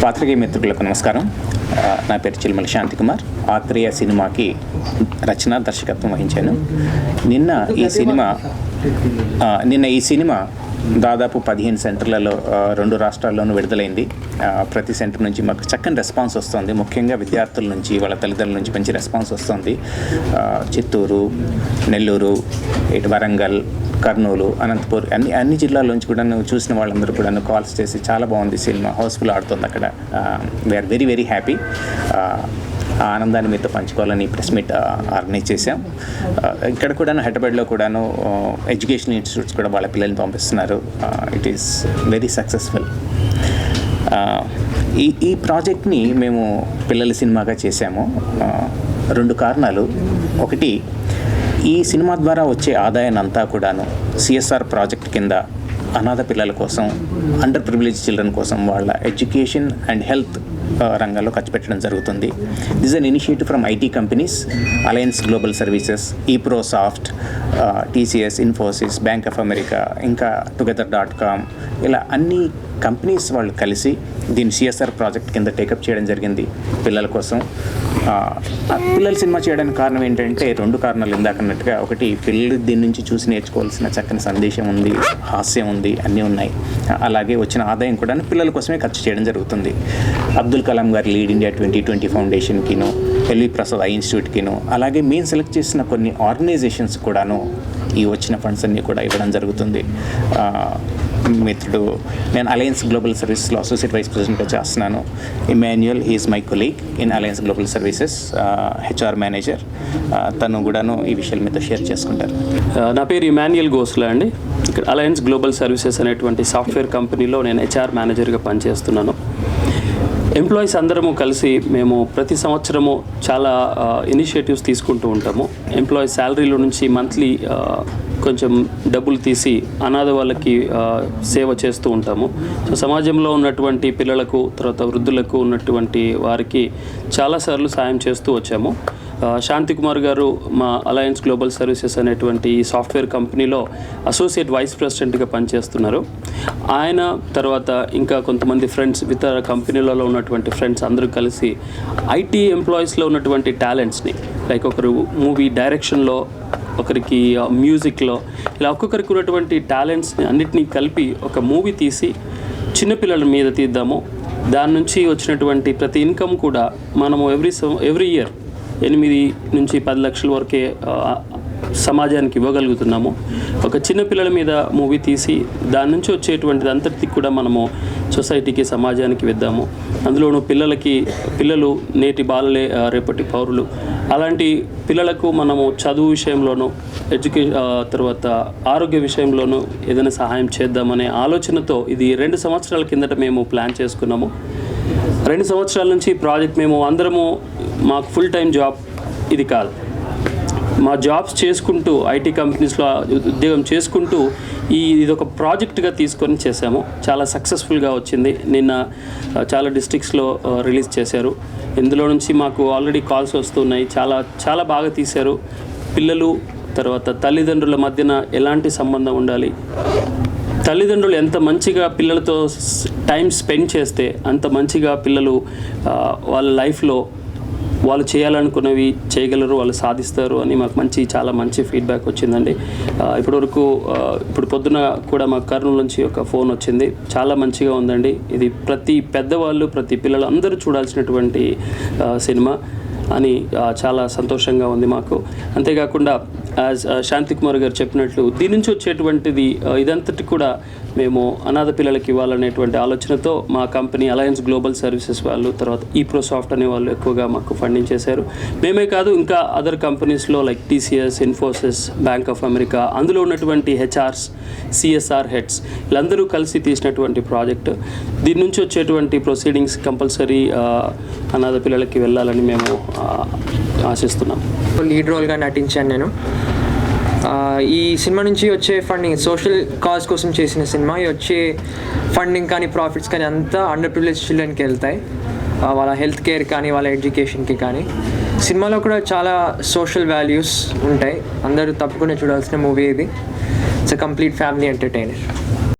పాత్రికేయ మిత్రులకు నమస్కారం. నా పేరు చిల్మల శాంతికుమార్. ఆత్రేయ సినిమాకి రచన దర్శకత్వం వహించాను. నిన్న ఈ సినిమా దాదాపు 15 సెంటర్లలో 2 రాష్ట్రాల్లోనూ విడుదలైంది. ప్రతి సెంటర్ నుంచి మాకు చక్కని రెస్పాన్స్ వస్తుంది. ముఖ్యంగా విద్యార్థుల నుంచి, వాళ్ళ తల్లిదండ్రుల నుంచి మంచి రెస్పాన్స్ వస్తుంది. చిత్తూరు, నెల్లూరు, ఇటు వరంగల్, కర్నూలు, అనంతపూర్ అన్ని జిల్లాల నుంచి కూడా చూసిన వాళ్ళందరూ కూడా కాల్స్ చేసి చాలా బాగుంది సినిమా, హౌస్ఫుల్ ఆడుతుంది అక్కడ. We are very very happy. ఆ ఆనందాన్ని మీతో పంచుకోవాలని ప్రెస్ మీట్ ఆర్గనైజ్ చేశాం. ఇక్కడ కూడా హైదరాబాద్లో కూడాను ఎడ్యుకేషన్ ఇన్స్టిట్యూట్స్ కూడా వాళ్ళ పిల్లల్ని పంపిస్తున్నారు. It is very successful. ఈ ప్రాజెక్ట్ని మేము పిల్లల సినిమాగా చేశాము. 2 కారణాలు. ఒకటి, ఈ సినిమా ద్వారా వచ్చే ఆదాయాన్ని అంతా కూడాను సిఎస్ఆర్ ప్రాజెక్ట్ కింద అనాథ పిల్లల కోసం, అండర్ ప్రివిలేజ్ చిల్డ్రన్ కోసం వాళ్ళ ఎడ్యుకేషన్ అండ్ హెల్త్ రంగంలో ఖర్చు పెట్టడం జరుగుతుంది. This an initiative from IT companies, Alliance Global Services, eProsoft, TCS, Infosys, Bank of America, ఇంకా together.com, ఇలా అన్ని కంపెనీస్ వాళ్ళు కలిసి దీన్ని సిఎస్ఆర్ ప్రాజెక్ట్ కింద టేకప్ చేయడం జరిగింది పిల్లల కోసం. పిల్లల సినిమా చేయడానికి కారణం ఏంటంటే 2 కారణాలు ఇందాక అన్నట్టుగా. ఒకటి, పిల్లలు దీని నుంచి చూసి నేర్చుకోవాల్సిన చక్కని సందేశం ఉంది, హాస్యం ఉంది, అన్నీ ఉన్నాయి. అలాగే వచ్చిన ఆదాయం కూడా పిల్లల కోసమే ఖర్చు చేయడం జరుగుతుంది. అబ్దుల్ కలాం గారి లీడ్ ఇండియా 2020 ఫౌండేషన్కిను, ఎల్వి ప్రసాద్ ఐ ఇన్స్టిట్యూట్కిను, అలాగే మేము సెలెక్ట్ చేసిన కొన్ని ఆర్గనైజేషన్స్ కూడాను ఈ వచ్చిన ఫండ్స్ అన్నీ కూడా ఇవ్వడం జరుగుతుంది. మిత్రుడు, నేను అలయన్స్ గ్లోబల్ సర్వీసెస్లో అసోసియేట్ వైస్ ప్రెసిడెంట్గా చేస్తున్నాను. Emmanuel is my colleague in alliance Global services, HR manager. తను కూడాను ఈ విషయాలు మీతో షేర్ చేసుకుంటారు. నా పేరు ఇమాన్యుయల్ గోస్లా అండి. ఇక్కడ అలయన్స్ గ్లోబల్ సర్వీసెస్ అనేటువంటి సాఫ్ట్వేర్ కంపెనీలో నేను హెచ్ఆర్ మేనేజర్గా పనిచేస్తున్నాను. ఎంప్లాయీస్ అందరము కలిసి మేము ప్రతి సంవత్సరము చాలా ఇనిషియేటివ్స్ తీసుకుంటూ ఉంటాము. ఎంప్లాయీస్ శాలరీలో నుంచి మంత్లీ కొంచెం డబ్బులు తీసి అనాథ వాళ్ళకి సేవ చేస్తూ ఉంటాము. సో సమాజంలో ఉన్నటువంటి పిల్లలకు, తర్వాత వృద్ధులకు ఉన్నటువంటి వారికి చాలాసార్లు సాయం చేస్తూ వచ్చాము. శాంతికుమార్ గారు మా అలయన్స్ గ్లోబల్ సర్వీసెస్ అనేటువంటి ఈ సాఫ్ట్వేర్ కంపెనీలో అసోసియేట్ వైస్ ప్రెసిడెంట్గా పనిచేస్తున్నారు. ఆయన తర్వాత ఇంకా కొంతమంది ఫ్రెండ్స్, ఇతర కంపెనీలలో ఉన్నటువంటి ఫ్రెండ్స్ అందరూ కలిసి ఐటీ ఎంప్లాయీస్లో ఉన్నటువంటి టాలెంట్స్ని, లైక్ ఒకరు మూవీ డైరెక్షన్లో, ఒకరికి మ్యూజిక్లో, ఇలా ఒక్కొక్కరికి ఉన్నటువంటి టాలెంట్స్ని అన్నిటినీ కలిపి ఒక మూవీ తీసి చిన్నపిల్లల మీద తీద్దాము. దాని నుంచి వచ్చినటువంటి ప్రతి ఇన్కమ్ కూడా మనము ఎవ్రీ ఇయర్ 8 నుంచి 10 లక్షల వరకే సమాజానికి ఇవ్వగలుగుతున్నాము. ఒక చిన్న పిల్లల మీద మూవీ తీసి దాని నుంచి వచ్చేటువంటిది అంతటికి కూడా మనము సొసైటీకి, సమాజానికి ఇద్దాము. అందులోనూ పిల్లలు నేటి బాలలే రేపటి పౌరులు. అలాంటి పిల్లలకు మనము చదువు విషయంలోనూ, తర్వాత ఆరోగ్య విషయంలోనూ ఏదైనా సహాయం చేద్దామనే ఆలోచనతో ఇది 2 సంవత్సరాల కిందట మేము ప్లాన్ చేసుకున్నాము. 2 సంవత్సరాల నుంచి ప్రాజెక్ట్ మేము అందరము, మాకు ఫుల్ టైం జాబ్ ఇది కాదు, మా జాబ్స్ చేసుకుంటూ ఐటీ కంపెనీస్లో ఉద్యోగం చేసుకుంటూ ఇది ఒక ప్రాజెక్ట్గా తీసుకొని చేశాము. చాలా సక్సెస్ఫుల్గా వచ్చింది. నిన్న చాలా డిస్ట్రిక్ట్స్లో రిలీజ్ చేశారు. ఇందులో నుంచి మాకు ఆల్రెడీ కాల్స్ వస్తున్నాయి. చాలా చాలా బాగా తీశారు. పిల్లలు, తర్వాత తల్లిదండ్రుల మధ్యన ఎలాంటి సంబంధం ఉండాలి, తల్లిదండ్రులు ఎంత మంచిగా పిల్లలతో టైం స్పెండ్ చేస్తే అంత మంచిగా పిల్లలు వాళ్ళ లైఫ్లో వాళ్ళు చేయాలనుకున్నవి చేయగలరు, వాళ్ళు సాధిస్తారు అని మాకు చాలా మంచి ఫీడ్బ్యాక్ వచ్చిందండి. ఇప్పుడు పొద్దున కూడా మాకు కర్నూలు నుంచి ఒక ఫోన్ వచ్చింది. చాలా మంచిగా ఉందండి, ఇది ప్రతి పెద్దవాళ్ళు, ప్రతి పిల్లలు అందరూ చూడాల్సినటువంటి సినిమా అని చాలా సంతోషంగా ఉంది మాకు. అంతేకాకుండా యాజ్ శాంతికుమార్ గారు చెప్పినట్లు దీని నుంచి వచ్చేటువంటిది ఇదంతటి కూడా మేము అనాథ పిల్లలకి ఇవ్వాలనేటువంటి ఆలోచనతో మా కంపెనీ అలయన్స్ గ్లోబల్ సర్వీసెస్ వాళ్ళు, తర్వాత ఈప్రోసాఫ్ట్ అనే వాళ్ళు ఎక్కువగా మాకు ఫండింగ్ చేశారు. మేమే కాదు, ఇంకా అదర్ కంపెనీస్లో like TCS, Infosys, Bank of America, అందులో ఉన్నటువంటి హెచ్ఆర్స్, సిఎస్ఆర్ హెడ్స్ వీళ్ళందరూ కలిసి తీసినటువంటి ప్రాజెక్ట్. దీని నుంచి వచ్చేటువంటి ప్రొసీడింగ్స్ కంపల్సరీ అనాథ పిల్లలకి వెళ్ళాలని మేము ఆశిస్తున్నాం. లీడ్ రోల్గా నటించాను నేను. ఈ సినిమా నుంచి వచ్చే ఫండింగ్ సోషల్ కాజ్ కోసం చేసిన సినిమా. వచ్చే ఫండింగ్ కానీ ప్రాఫిట్స్ కానీ అంతా అండర్ ప్రివిలేజ్ చిల్డ్రన్కి వెళ్తాయి. వాళ్ళ హెల్త్ కేర్ కానీ, వాళ్ళ ఎడ్యుకేషన్కి కానీ. సినిమాలో కూడా చాలా సోషల్ వాల్యూస్ ఉంటాయి. అందరూ తప్పకుండా చూడాల్సిన మూవీ ఇది. It's a complete family entertainer.